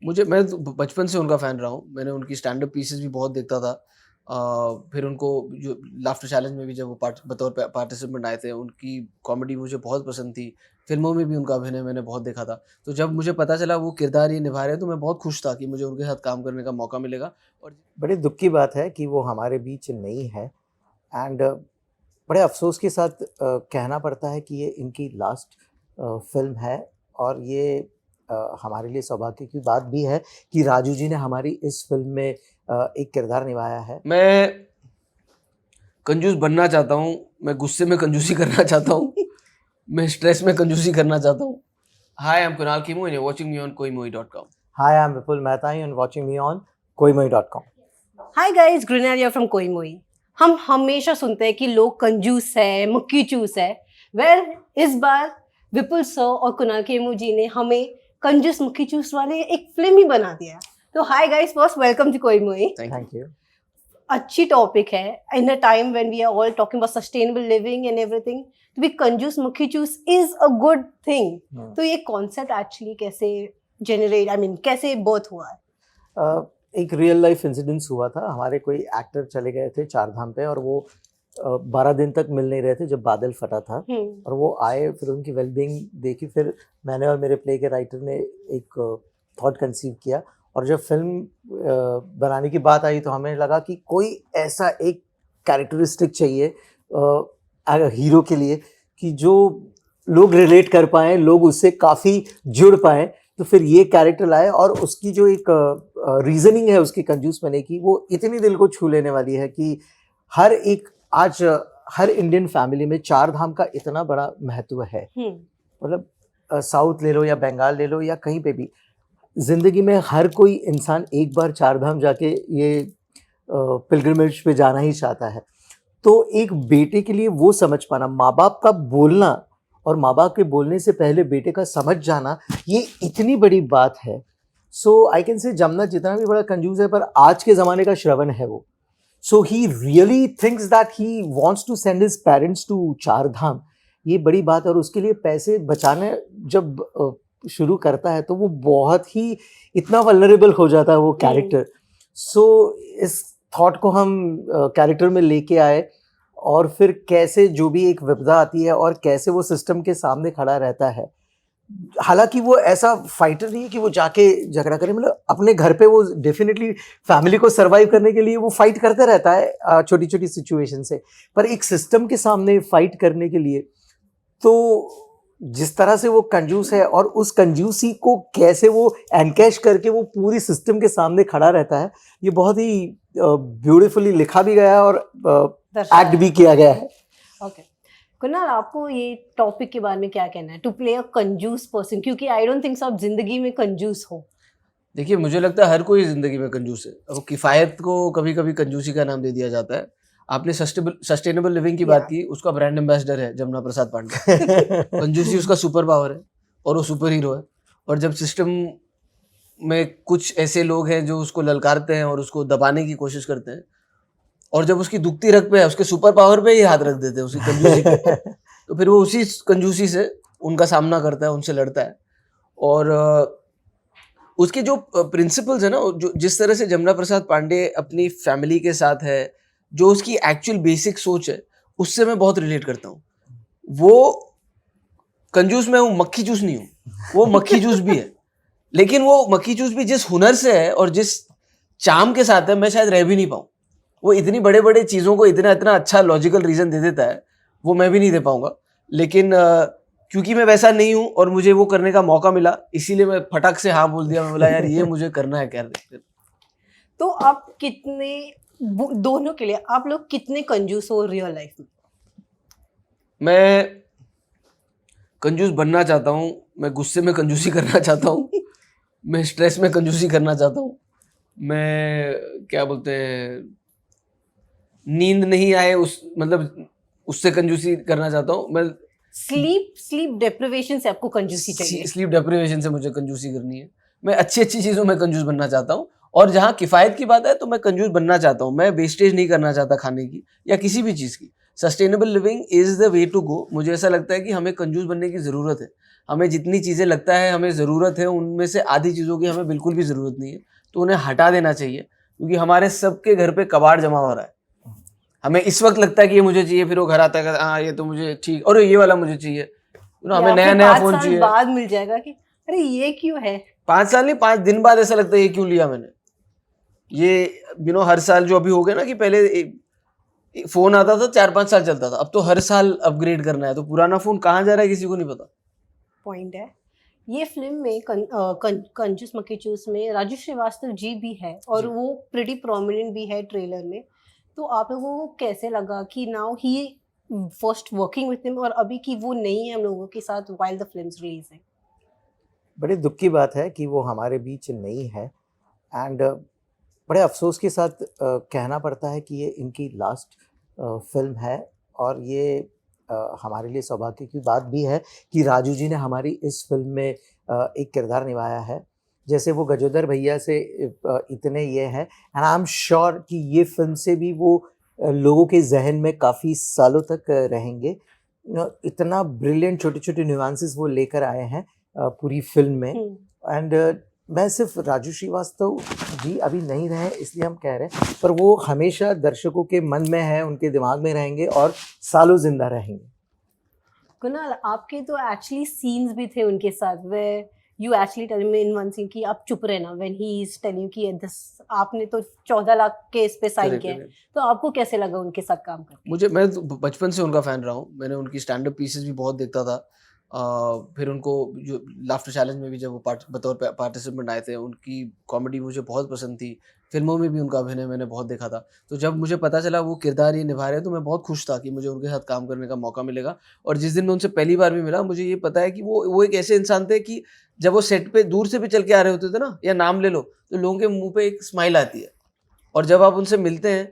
मैं तो बचपन से उनका फ़ैन रहा हूँ। मैंने उनकी स्टैंड अप पीसेस भी बहुत देखता था। फिर उनको जो लाफ्टर चैलेंज में भी जब वो बतौर पार्टिसिपेंट आए थे, उनकी कॉमेडी मुझे बहुत पसंद थी। फ़िल्मों में भी उनका अभिनय मैंने बहुत देखा था। तो जब मुझे पता चला वो किरदार ये निभा रहे हैं, तो मैं बहुत खुश था कि मुझे उनके साथ काम करने का मौका मिलेगा। और बड़े दुख की बात है कि वो हमारे बीच नहीं है। एंड बड़े अफसोस के साथ कहना पड़ता है कि ये इनकी लास्ट फिल्म है। और ये हमारे लिए सौभाग्य की बात भी है कि राजू जी ने हमारी इस फिल्म में एक किरदार निभाया है। मैं कंजूस बनना चाहता हूँ, मैं गुस्से में कंजूसी करना चाहता हूँ, मैं स्ट्रेस में कंजूसी करना चाहता हूँ। Hi, I'm Kunal Kimo and you're watching me on koimoi.com. Hi, I'm Vipul Mehta and watching me on koimoi.com. Hi guys, ग्रेनारिया फ्रॉम कोई मोई। हम हमेशा सुनते हैं कि लोग कंजूस है, मक्खी चूस है। इस बार विपुल सर और कुणाल खेमू जी ने हमें कंजूस मक्खी चूस वाले एक फिल्म ही बना दिया। तो hi guys, first welcome to Koimoi. Thank you. अच्छी टॉपिक है in a time when we are all talking about sustainable living and everything. To be कंजूस मक्खी चूस इज अ गुड थिंग। तो ये कॉन्सेप्ट एक्चुअली कैसे कैसे birth हुआ है? एक रियल लाइफ इंसिडेंस हुआ था। हमारे कोई एक्टर चले गए थे चारधाम पे और वो 12 दिन तक मिल नहीं रहे थे जब बादल फटा था। और वो आए, फिर उनकी वेलबींग देखी। फिर मैंने और मेरे प्ले के राइटर ने एक थॉट कंसीव किया। और जब फिल्म बनाने की बात आई तो हमें लगा कि कोई ऐसा एक कैरेक्टरिस्टिक चाहिए हीरो के लिए कि जो लोग रिलेट कर पाएँ, लोग उससे काफ़ी जुड़ पाएँ। तो फिर ये कैरेक्टर लाए और उसकी जो एक रीजनिंग है उसकी कंजूस बनने की, वो इतनी दिल को छू लेने वाली है कि आज हर इंडियन फैमिली में चार धाम का इतना बड़ा महत्व है। मतलब साउथ ले लो या बंगाल ले लो या कहीं पे भी, जिंदगी में हर कोई इंसान एक बार चार धाम जाके ये पिलग्रिमेज पे जाना ही चाहता है। तो एक बेटे के लिए वो समझ पाना, माँ बाप का बोलना और माँ बाप के बोलने से पहले बेटे का समझ जाना, ये इतनी बड़ी बात है। सो आई कैन से जमना जितना भी बड़ा कंजूस है, पर आज के ज़माने का श्रवण है वो। So he really thinks that he wants to send his parents to Char Dham. ये बड़ी बात है। और उसके लिए पैसे बचाने जब शुरू करता है तो वो बहुत ही इतना वल्नरेबल हो जाता है वो कैरेक्टर। सो इस थॉट को हम कैरेक्टर में लेके आए और फिर कैसे जो भी एक विपदा आती है और कैसे वो सिस्टम के सामने खड़ा रहता है। हालांकि वो ऐसा फाइटर नहीं है कि वो जाके झगड़ा करे, मतलब अपने घर पे वो डेफिनेटली फैमिली को सरवाइव करने के लिए वो फाइट करते रहता है छोटी छोटी सिचुएशन से। पर एक सिस्टम के सामने फाइट करने के लिए, तो जिस तरह से वो कंजूस है और उस कंजूसी को कैसे वो एनकैश करके वो पूरी सिस्टम के सामने खड़ा रहता है, ये बहुत ही ब्यूटीफुली लिखा भी गया है और एक्ट भी किया गया है। ओके कुणाल, आपको ये टॉपिक के बारे में क्या कहना है, टू प्ले अ कंजूस पर्सन? क्योंकि आई डोंट थिंक सो आप जिंदगी में कंजूस हो। देखिए, मुझे लगता है हर कोई ज़िंदगी में कंजूस है। अब किफ़ायत को कभी-कभी कंजूसी का नाम दे दिया जाता है। आपने सस्टेनेबल लिविंग की बात की, उसका ब्रांड एम्बेसडर है जमुना प्रसाद पांडे। कंजूसी उसका सुपर पावर है और वो सुपर हीरो है। और जब सिस्टम में कुछ ऐसे लोग हैं जो उसको ललकारते हैं और उसको दबाने की कोशिश करते हैं, और जब उसकी दुखती रग पे है, उसके सुपर पावर पे ही हाथ रख देते हैं, उसकी कंजूसी पे, तो फिर वो उसी कंजूसी से उनका सामना करता है, उनसे लड़ता है। और उसके जो प्रिंसिपल्स है ना, जो जिस तरह से जमुना प्रसाद पांडे अपनी फैमिली के साथ है, जो उसकी एक्चुअल बेसिक सोच है, उससे मैं बहुत रिलेट करता हूँ। वो कंजूस मैं हूँ, मक्खी चूस नहीं हूँ। वो मक्खी चूस भी है, लेकिन वो मक्खी चूस भी जिस हुनर से है और जिस चाम के साथ है, मैं शायद रह भी नहीं पाऊँ। वो इतनी बड़े बड़े चीज़ों को इतना अच्छा लॉजिकल रीज़न दे देता है, वो मैं भी नहीं दे पाऊँगा। लेकिन क्योंकि मैं वैसा नहीं हूँ और मुझे वो करने का मौका मिला, इसीलिए मैं फटाक से हाँ बोल दिया। मैं बोला यार ये मुझे करना है क्या। तो आप दोनों के लिए आप लोग कितने कंजूस हो रियल लाइफ में? मैं कंजूस बनना चाहता हूँ, मैं गुस्से में कंजूसी करना चाहता हूँ, मैं स्ट्रेस में कंजूसी करना चाहता हूँ, मैं क्या बोलते हैं, नींद नहीं आए उससे कंजूसी करना चाहता हूँ। मैं स्लीप डेप्रिवेशन से आपको कंजूसी चाहिए? स्लीप डेप्रिवेशन से मुझे कंजूसी करनी है। मैं अच्छी चीज़ों में कंजूस बनना चाहता हूँ, और जहाँ किफ़ायत की बात है तो मैं कंजूस बनना चाहता हूँ। मैं वेस्टेज नहीं करना चाहता खाने की या किसी भी चीज़ की। Sustainable living is the way to go. मुझे ऐसा लगता है कि हमें कंजूस बनने की ज़रूरत है। हमें जितनी चीज़ें लगता है हमें ज़रूरत है, उनमें से आधी चीज़ों की हमें बिल्कुल भी ज़रूरत नहीं है, तो उन्हें हटा देना चाहिए, क्योंकि हमारे सबके घर पे कबाड़ जमा हो रहा है। हमें इस वक्त लगता है कि ये मुझे चाहिए, फिर वो घर आता है, हाँ ये तो मुझे ठीक, और ये वाला मुझे चाहिए, हमें या नया फिर नया 5 फोन साल चाहिए। बाद मिल जाएगा कि अरे ये क्यों है। 5 साल नहीं, 5 दिन बाद ऐसा लगता है ये क्यों लिया मैंने। ये हर साल जो अभी हो गया ना, कि पहले फोन आता था 4-5 साल चलता था, अब तो हर साल अपग्रेड करना है, तो पुराना फोन कहाँ जा रहा है किसी को नहीं पता। पॉइंट है। ये फिल्म में कंजूस मक्खी चूस में राजू श्रीवास्तव जी भी है और जी। वो प्रिटी प्रोमिनेंट भी है ट्रेलर में। तो आप लोगों को कैसे लगा कि now he first working with him और अभी कि वो नहीं है हम लोगों के साथ व्हाइल द फिल्म्स रिलीजिंग? बड़े दुख की बात है कि वो हमारे बीच नहीं है, एंड बड़े अफसोस के साथ कहना पड़ता है कि ये इनकी लास्ट फिल्म है। और ये हमारे लिए सौभाग्य की बात भी है कि राजू जी ने हमारी इस फिल्म में एक किरदार निभाया है। जैसे वो गजोदर भैया से इतने ये हैं, एंड आई एम श्योर कि ये फिल्म से भी वो लोगों के जहन में काफ़ी सालों तक रहेंगे। इतना ब्रिलियंट छोटे छोटे न्यूआंसेस वो लेकर आए हैं पूरी फिल्म में। एंड मैं सिर्फ राजू श्रीवास्तव जी अभी नहीं रहे इसलिए हम कह रहे हैं, पर वो हमेशा दर्शकों के मन में है, उनके दिमाग में रहेंगे और सालों जिंदा रहेंगे। कुणाल, आपके तो एक्चुअली सीन्स भी थे उनके साथ वे you actually tell me in one scene कि आप चुप रहना व्हेन ही इज टेलिंग कि दिस आपने तो 14 लाख के इस पे साइन किया है। तो आपको कैसे लगा उनके साथ काम करके? मैं तो बचपन से उनका फैन रहा हूँ। मैंने उनकी स्टैंड अप पीसेस भी बहुत देखता था। फिर उनको जो लाफ्टर चैलेंज में भी जब वो बतौर पार्टिसिपेंट आए थे, उनकी कॉमेडी मुझे बहुत पसंद थी। फिल्मों में भी उनका अभिनय मैंने बहुत देखा था। तो जब मुझे पता चला वो किरदार ये निभा रहे हैं, तो मैं बहुत खुश था कि मुझे उनके साथ काम करने का मौका मिलेगा। और जिस दिन मैं उनसे पहली बार भी मिला, मुझे ये पता है कि वो एक ऐसे इंसान थे कि जब वो सेट पे दूर से भी चल के आ रहे होते थे ना, या नाम ले लो, तो लोगों के मुंह पे एक स्माइल आती है। और जब आप उनसे मिलते हैं,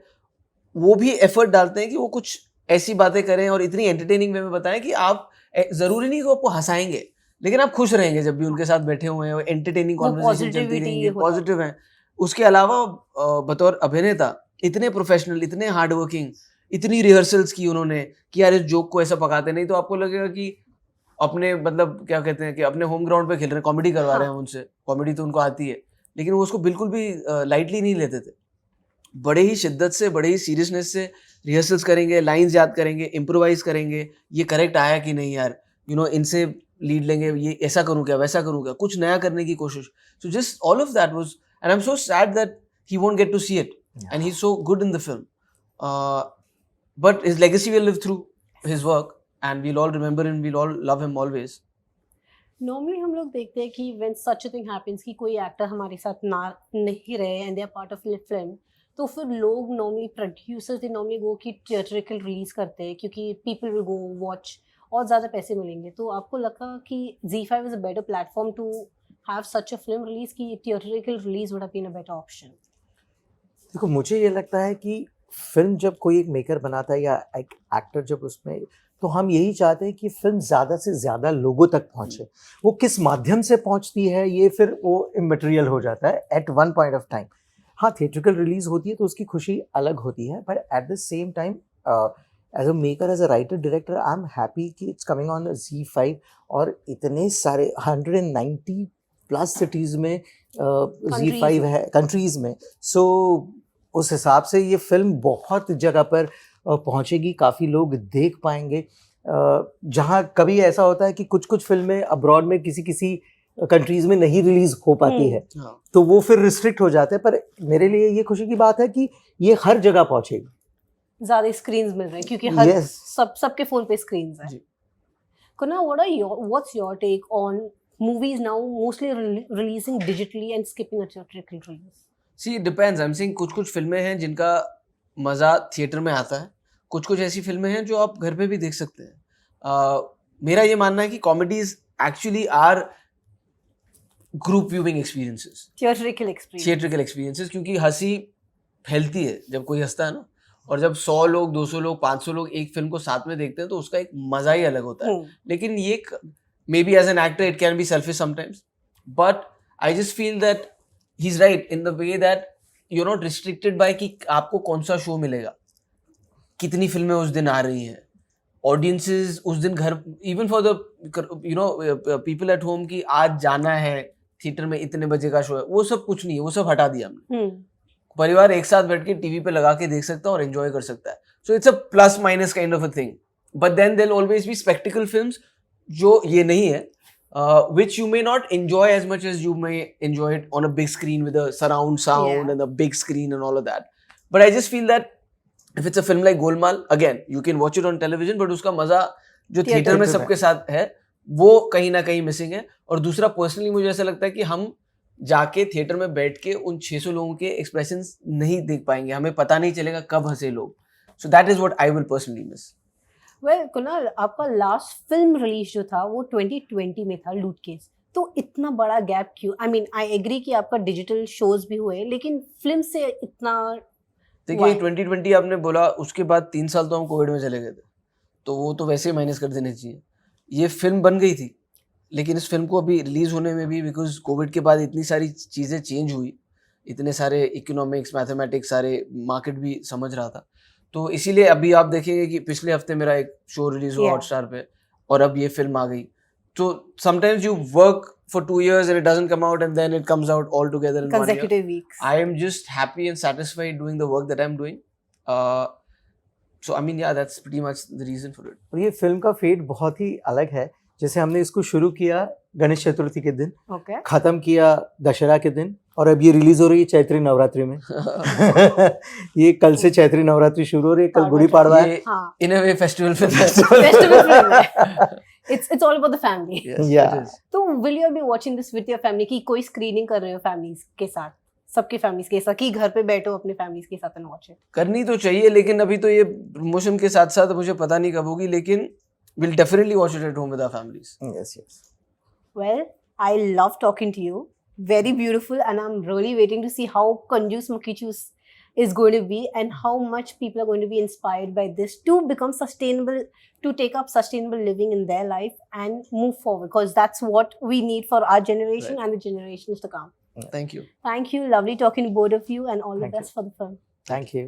वो भी एफर्ट डालते हैं कि वो कुछ ऐसी बातें करें और इतनी एंटरटेनिंग वे में बताएं कि आप जरूरी नहीं कि वो आपको हंसाएंगे, लेकिन आप खुश रहेंगे जब भी उनके साथ बैठे हुए हैं। एंटरटेनिंग कॉन्वर्सेशन चलती रहेंगी, पॉजिटिव हैं। उसके अलावा बतौर अभिनेता इतने प्रोफेशनल, इतने हार्ड वर्किंग, इतनी रिहर्सल्स की उन्होंने कि यार इस जोक को ऐसा पकाते नहीं तो आपको लगेगा कि अपने क्या कहते हैं कि अपने होम ग्राउंड पे खेल रहे हैं, कॉमेडी करवा रहे हैं उनसे। कॉमेडी तो उनको आती है, लेकिन वो उसको बिल्कुल भी लाइटली नहीं लेते थे। बड़े ही शिद्दत से, बड़े ही सीरियसनेस से रिहर्सल्स करेंगे, लाइंस याद करेंगे, इम्प्रोवाइज करेंगे, ये करेक्ट आया कि नहीं यार, इनसे लीड लेंगे, ये ऐसा करूँ क्या, वैसा करूँ क्या, कुछ नया करने की कोशिश। So just all of that was, and I am so sad that he won't get to see it, and he is so good in the film, but his legacy will live through his work, and we'll all remember him, we'll all love him always. Normally हम लोग देखते हैं कि when such a thing happens कि कोई actor हमारे साथ ना नहीं रहे and they are part of film, तो फिर लोग normally producers they normally go कि थिएट्रिकल रिलीज करते हैं क्योंकि पीपल विल गो वॉच और ज़्यादा पैसे मिलेंगे। तो आपको लगा कि ZEE5 is a better platform to have such a film release कि theatrical release would have been a better option? देखो, मुझे ये लगता है कि फिल्म जब कोई एक मेकर बनाता है या एक एक्टर जब उसमें, तो हम यही चाहते हैं कि फिल्म ज़्यादा से ज़्यादा लोगों तक पहुँचे। वो किस माध्यम से पहुँचती है ये फिर वो इमैटेरियल हो जाता है at one point of time. हाँ, थिएट्रिकल रिलीज होती है तो उसकी खुशी अलग होती है, but at the same time as a maker, as a writer director, I am happy कि इट्स कमिंग ऑन ZEE5 और इतने सारे 190 प्लस सिटीज़ में ZEE5 है, कंट्रीज़ में। सो उस हिसाब से ये फिल्म बहुत जगह पर पहुंचेगी, काफ़ी लोग देख पाएंगे। जहां कभी ऐसा होता है कि कुछ कुछ फिल्में अब्रॉड में किसी कंट्रीज़ में नहीं रिलीज़ हो पाती है, तो वो फिर रिस्ट्रिक्ट हो जाते हैं। पर मेरे लिए ये खुशी की बात है कि ये हर जगह पहुंचेगी, ज़्यादा स्क्रीन्स मिल रहे हैं क्योंकि हर Yes. सबके फ़ोन पे स्क्रीन्स हैं। Kunal, what's your take on movies now mostly releasing digitally and skipping a theatrical release? See, it depends. I'm saying कुछ फिल्में हैं जिनका मज़ा थिएटर में आता है, कुछ ऐसी फिल्में हैं जो आप घर पे भी देख सकते हैं। मेरा ये मानना है कि comedies actually are group viewing experiences, theatrical experiences, क्योंकि हंसी फैलती है जब कोई हंसता है ना। और जब 100 लोग, 200 लोग, 500 लोग एक फिल्म को साथ में देखते हैं तो उसका एक मजा ही अलग होता है। लेकिन ये maybe as an actor it can be selfish sometimes, but I just feel that he is right in the way that you are not restricted by कि आपको कौन सा शो मिलेगा। कितनी फिल्में उस दिन आ रही हैं, ऑडियंसेस उस दिन घर, even for the you know people at home की आज जाना है थिएटर में, इतने बजे का शो है, वो सब कुछ नहीं है, वो सब हटा दिया हमने। परिवार एक साथ बैठ के टीवी पे लगा के देख सकता है और एंजॉय कर सकता है। So it's a plus minus kind of a thing, but then there always be spectacle films जो ये नहीं है, which you may not enjoy as much as you may enjoy it on a big screen with a surround sound Yeah. and a big screen and all of that. But I just feel that if it's a film like Golmaal, again, you can watch it on television, but उसका मजा जो Theater theatre में में। सबके साथ है वो कहीं ना कहीं मिसिंग है। और दूसरा पर्सनली मुझे ऐसा लगता है कि हम जाके थिएटर में बैठ के उन 600 लोगों के एक्सप्रेशंस नहीं देख पाएंगे, हमें पता नहीं चलेगा कब हंसे लोग। So that is what I will personally miss. Well Kunal, आपका लास्ट फिल्म रिलीज जो था वो 2020 में था, लूट केस। तो इतना बड़ा गैप क्यों? आई मीन आई एग्री कि आपका डिजिटल शोज भी हुए, लेकिन फिल्म से इतना देखिए Why? 2020 आपने बोला, उसके बाद 3 साल तो हम कोविड में चले गए थे, तो वो तो वैसे ही माइनस कर देने चाहिए। ये फिल्म बन गई थी, लेकिन इस फिल्म को अभी रिलीज होने में भी, बिकॉज कोविड के बाद इतनी सारी चीज़ें चेंज हुई, इतने सारे इकोनॉमिक्स, मैथमेटिक्स, सारे मार्केट भी समझ रहा था, तो इसीलिए अभी आप देखेंगे कि पिछले हफ्ते मेरा एक शो रिलीज हुआ Yeah. हॉटस्टार पे, और अब ये फिल्म आ गई। तो sometimes you work for 2 years and it doesn't come out, and then it comes out all together in 1 year. consecutive weeks. I am just happy and satisfied doing the work that I'm doing. So I mean, yeah, that's pretty much the reason for it. और ये film का fate बहुत ही अलग है। जैसे हमने इसको शुरू किया गणेश चतुर्थी के दिन, Okay. खत्म किया दशहरा के दिन, और अब ये रिलीज हो रही है चैत्री नवरात्रि में। ये कल से चैत्री नवरात्रि शुरू हो रही है, कल गुड़ी पाड़वा है। ये हाँ, in a way festival film है। festival film है। It's all about the family. Yes, Yeah. it is. तो will you be watching this with your family? कि कोई स्क्रीनिंग कर रहे हो फैमिलीज के साथ, सबके फैमिलीज के साथ, कि घर पे बैठो अपने फैमिलीज के साथ एंड वॉच इट? करनी तो चाहिए, लेकिन अभी तो ये प्रमोशन के साथ साथ मुझे पता नहीं कब होगी, लेकिन we'll definitely watch it at home with our families. Yes, yes. Well, I love talking to you. Very beautiful, and I'm really waiting to see how Conjuice Mukichus is going to be and how much people are going to be inspired by this to become sustainable, to take up sustainable living in their life and move forward, because that's what we need for our generation Right. and the generations to come. Thank you. Thank you. Lovely talking to both of you, and all the Thank you. best for the film. Thank you.